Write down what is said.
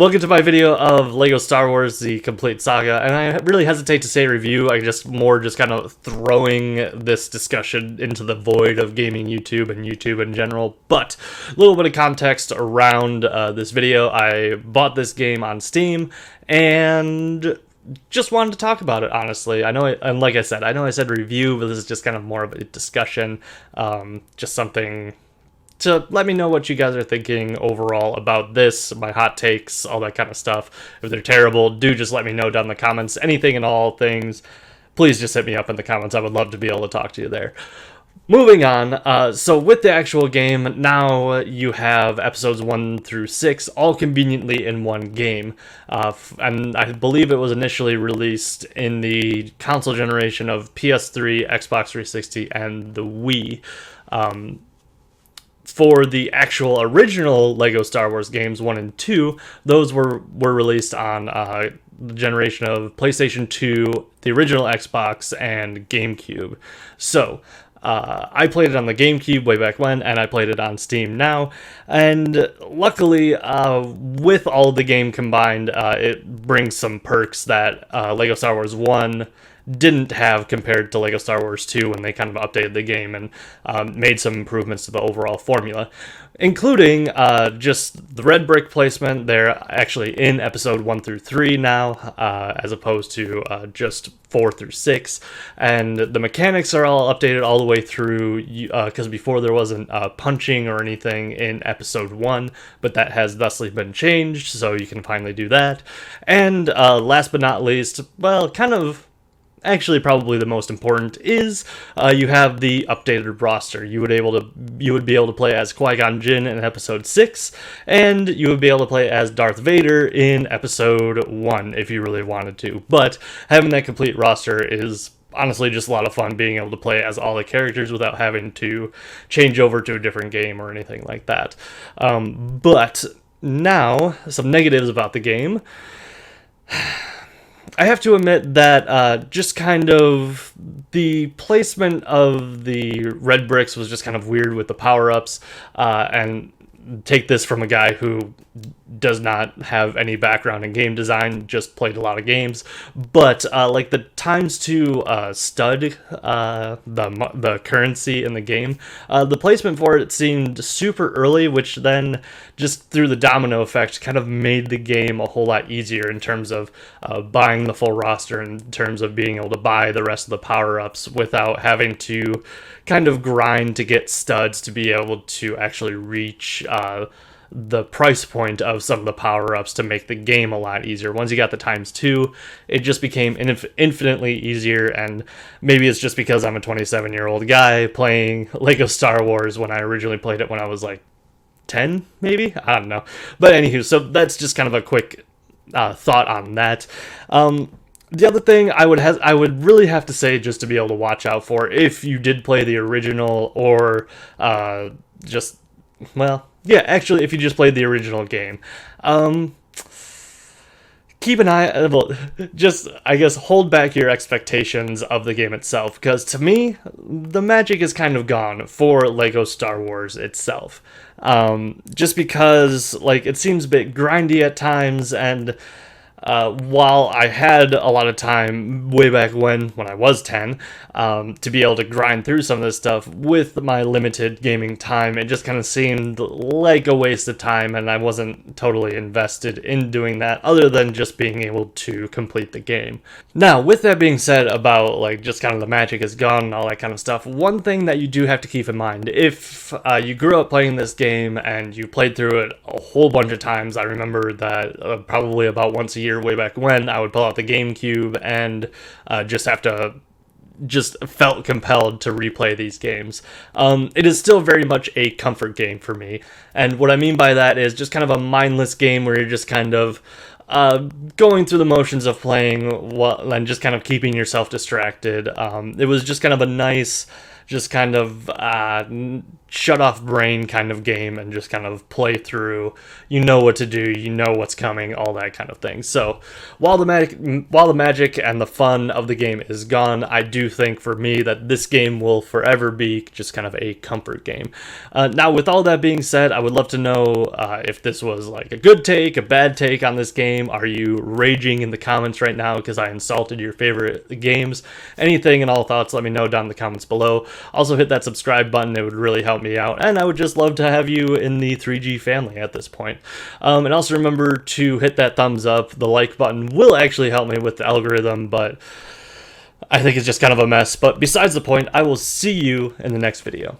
Welcome to my video of LEGO Star Wars: The Complete Saga, and I really hesitate to say review. I just kind of throwing this discussion into the void of gaming YouTube and YouTube in general. But a little bit of context around this video. I bought this game on Steam and just wanted to talk about it, honestly. And like I said, I know I said review, but this is just kind of more of a discussion, just something to let me know what you guys are thinking overall about this, my hot takes, all that kind of stuff. If they're terrible, do just let me know down in the comments. Anything and all things, please just hit me up in the comments. I would love to be able to talk to you there. Moving on, so with the actual game, now you have episodes 1 through 6 all conveniently in one game. And I believe it was initially released in the console generation of PS3, Xbox 360, and the Wii. For the actual original LEGO Star Wars games 1 and 2, those were released on the generation of PlayStation 2, the original Xbox, and GameCube. So, I played it on the GameCube way back when, and I played it on Steam now, and luckily, with all of the game combined, it brings some perks that LEGO Star Wars 1 didn't have compared to LEGO Star Wars 2 when they kind of updated the game and made some improvements to the overall formula, including just the red brick placement. They're actually in episode 1 through 3 now, as opposed to just 4 through 6, and the mechanics are all updated all the way through, because before there wasn't punching or anything in episode 1, but that has thusly been changed, so you can finally do that. And last but not least, well, kind of actually probably the most important is you have the updated roster. You would be able to play as Qui-Gon Jinn in episode 6, and you would be able to play as Darth Vader in episode 1 if you really wanted to. But having that complete roster is honestly just a lot of fun, being able to play as all the characters without having to change over to a different game or anything like that. But now, some negatives about the game. I have to admit that just kind of the placement of the red bricks was just kind of weird with the power-ups, and take this from a guy who does not have any background in game design, just played a lot of games, but like the ×2 stud, the currency in the game, the placement for it seemed super early, which then just through the domino effect kind of made the game a whole lot easier in terms of buying the full roster, in terms of being able to buy the rest of the power-ups without having to kind of grind to get studs to be able to actually reach the price point of some of the power-ups to make the game a lot easier. Once you got the ×2, it just became infinitely easier, and maybe it's just because I'm a 27-year-old guy playing LEGO Star Wars when I originally played it when I was like 10, maybe? I don't know. But anywho, so that's just kind of a quick thought on that. The other thing I would really have to say, just to be able to watch out for, if you did play the original, or just, well, yeah, actually, if you just played the original game, keep an eye, well, just, I guess, hold back your expectations of the game itself, because to me, the magic is kind of gone for LEGO Star Wars itself. Just because, like, it seems a bit grindy at times, and while I had a lot of time way back when I was 10, to be able to grind through some of this stuff with my limited gaming time, it just kind of seemed like a waste of time, and I wasn't totally invested in doing that, other than just being able to complete the game. Now, with that being said about, like, just kind of the magic is gone and all that kind of stuff, one thing that you do have to keep in mind, if you grew up playing this game and you played through it a whole bunch of times, I remember that probably about once a year way back when, I would pull out the GameCube and just felt compelled to replay these games. It is still very much a comfort game for me, and what I mean by that is just kind of a mindless game where you're just kind of going through the motions of playing and just kind of keeping yourself distracted. It was just kind of a nice, just kind of shut off brain kind of game and just kind of play through. You know what to do, you know what's coming, all that kind of thing. So while the magic and the fun of the game is gone, I do think for me that this game will forever be just kind of a comfort game. Now, with all that being said, I would love to know if this was like a good take, a bad take on this game. Are you raging in the comments right now because I insulted your favorite games? Anything and all thoughts, let me know down in the comments below. Also hit that subscribe button, it would really help me out, and I would just love to have you in the 3G family at this point. And also remember to hit that thumbs up. The like button will actually help me with the algorithm, but I think it's just kind of a mess. But besides the point, I will see you in the next video.